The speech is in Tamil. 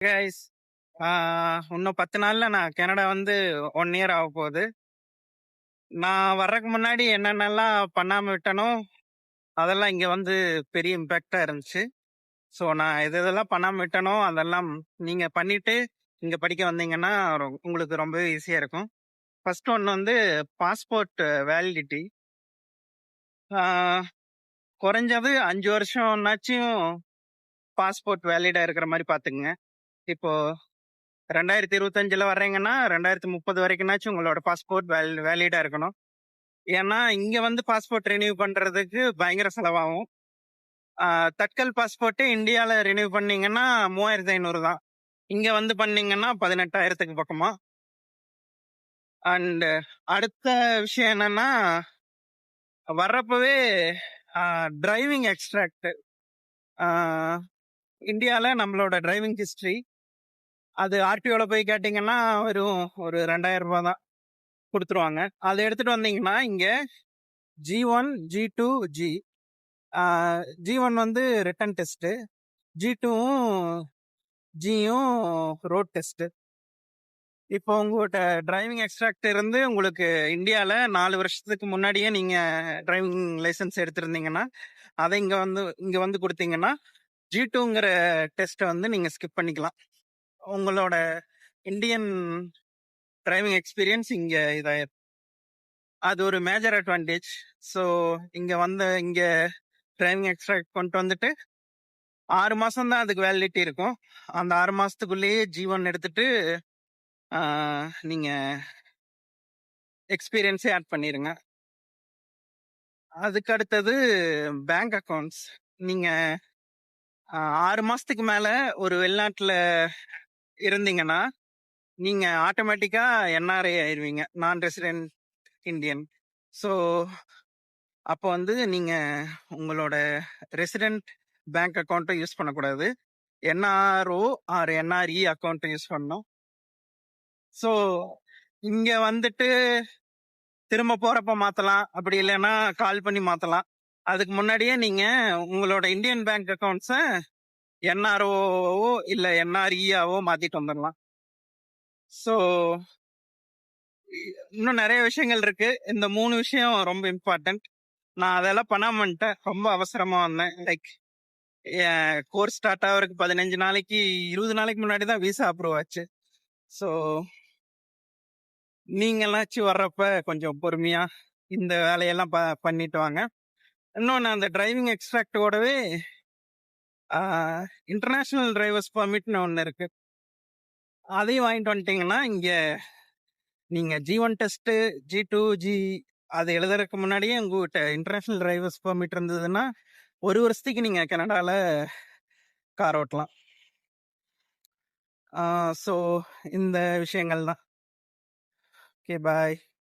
கைஸ் இன்னும் 10 நாள்ல நான் கனடா வந்து 1 இயர் ஆக போகுது. நான் வர்றதுக்கு முன்னாடி என்னென்னலாம் பண்ணாம விட்டனோ அதெல்லாம் இங்க வந்து பெரிய இம்பேக்டா இருந்துச்சு. ஸோ நான் எது எதெல்லாம் பண்ணாம விட்டனோ அதெல்லாம் நீங்க பண்ணிட்டு இங்க படிக்க வந்தீங்கன்னா உங்களுக்கு ரொம்ப ஈஸியா இருக்கும். ஃபர்ஸ்ட் ஒன்று வந்து பாஸ்போர்ட் வேலிடிட்டி. குறைஞ்சது 5 வருஷம்னாச்சும் பாஸ்போர்ட் வேலிடா இருக்கிற மாதிரி பார்த்துக்குங்க. இப்போ 2025 வர்றீங்கன்னா 2030 வரைக்கும்னாச்சும் உங்களோட பாஸ்போர்ட் வேலிடா இருக்கணும். ஏன்னா இங்க வந்து பாஸ்போர்ட் ரினியூ பண்றதுக்கு பயங்கர செலவாகும். தட்கல் பாஸ்போர்ட் இந்தியால ரினியூ பண்ணீங்கன்னா 3500 தான். இங்க வந்து பண்ணீங்கன்னா 18,000க்கு பக்கமா. அண்ட் அடுத்த விஷயம் என்னன்னா, வர்றப்பவே டிரைவிங் எக்ஸ்ட்ராக்ட். இந்தியால நம்மளோட டிரைவிங் ஹிஸ்டரி அது ஆர்டிஓல போய் கேட்டீங்கன்னா வெறும் ஒரு 2000 ரூபாய் தான் கொடுத்துருவாங்க. அதை எடுத்துட்டு வந்தீங்கன்னா இங்க G1, G2, G1 வந்து ரிட்டன் டெஸ்ட், G2வும் ஜியும் ரோட் டெஸ்ட். இப்போ உங்ககிட்ட டிரைவிங் எக்ஸ்ட்ராக்ட் இருந்து உங்களுக்கு இந்தியால 4 வருஷத்துக்கு முன்னாடியே நீங்க டிரைவிங் லைசன்ஸ் எடுத்திருந்தீங்கன்னா அதை இங்க வந்து கொடுத்தீங்கன்னா G2ங்கிற டெஸ்ட்டை வந்து நீங்க ஸ்கிப் பண்ணிக்கலாம். உங்களோட இந்தியன் டிரைவிங் எக்ஸ்பீரியன்ஸ் இங்க இதாயிரும். அது ஒரு மேஜர் அட்வான்டேஜ். ஸோ இங்க டிரைவிங் எக்ஸ்ட்ராக்ட் கொண்டு வந்துட்டு 6 மாசம் தான் அதுக்கு வேலிடிட்டி இருக்கும். அந்த 6 மாசத்துக்குள்ளேயே G1 எடுத்துட்டு நீங்க எக்ஸ்பீரியன்ஸே ஆட் பண்ணிருங்க. அதுக்கு அடுத்தது பேங்க் அக்கௌண்ட்ஸ். நீங்க 6 மாசத்துக்கு மேல ஒரு வெளிநாட்டுல இருந்தீங்கன்னா நீங்க ஆட்டோமேட்டிக்கா NRI ஆயிருவீங்க, நான் ரெசிடென்ட் இந்தியன். ஸோ அப்போ வந்து நீங்க உங்களோட ரெசிடென்ட் பேங்க் அக்கௌண்ட்டை யூஸ் பண்ணக்கூடாது, NRO ஆர் NRE அக்கௌண்ட்டை யூஸ் பண்ணணும். ஸோ இங்க வந்துட்டு திரும்ப போறப்ப மாத்தலாம், அப்படி இல்லைன்னா கால் பண்ணி மாத்தலாம். அதுக்கு முன்னாடியே நீங்க உங்களோட இந்தியன் பேங்க் அக்கௌண்ட்ஸ NROவோ இல்ல NREஆவோ மாத்திட்டு வந்துடலாம். ஸோ இன்னும் நிறைய விஷயங்கள் இருக்கு. இந்த 3 விஷயம் ரொம்ப இம்பார்ட்டன்ட். நான் அதெல்லாம் பண்ணாம வந்துட்டேன், ரொம்ப அவசரமா வந்தேன். லைக் என் கோர்ஸ் ஸ்டார்ட் ஆகிறதுக்கு 15 நாளைக்கு 20 நாளைக்கு முன்னாடி தான் விசா அப்ரூவ் ஆச்சு. ஸோ நீங்களாச்சும் வர்றப்ப கொஞ்சம் பொறுமையா இந்த வேலையெல்லாம் பண்ணிட்டு வாங்க. இன்னொன்று, அந்த டிரைவிங் எக்ஸ்ட்ராக்டோடவே இன்டர்நேஷனல் டிரைவர்ஸ் பர்மிட்னு ஒன்று இருக்கு. அதையும் வாங்கிட்டு வந்துட்டீங்கன்னா இங்க நீங்க G1 டெஸ்ட், G2, அது எழுதுறதுக்கு முன்னாடியே உங்ககிட்ட இன்டர்நேஷனல் டிரைவர்ஸ் பர்மிட் இருந்ததுன்னா 1 வருஷத்துக்கு நீங்க கனடால கார் ஓட்டலாம். ஸோ இந்த விஷயங்கள் தான். ஓகே, பாய்.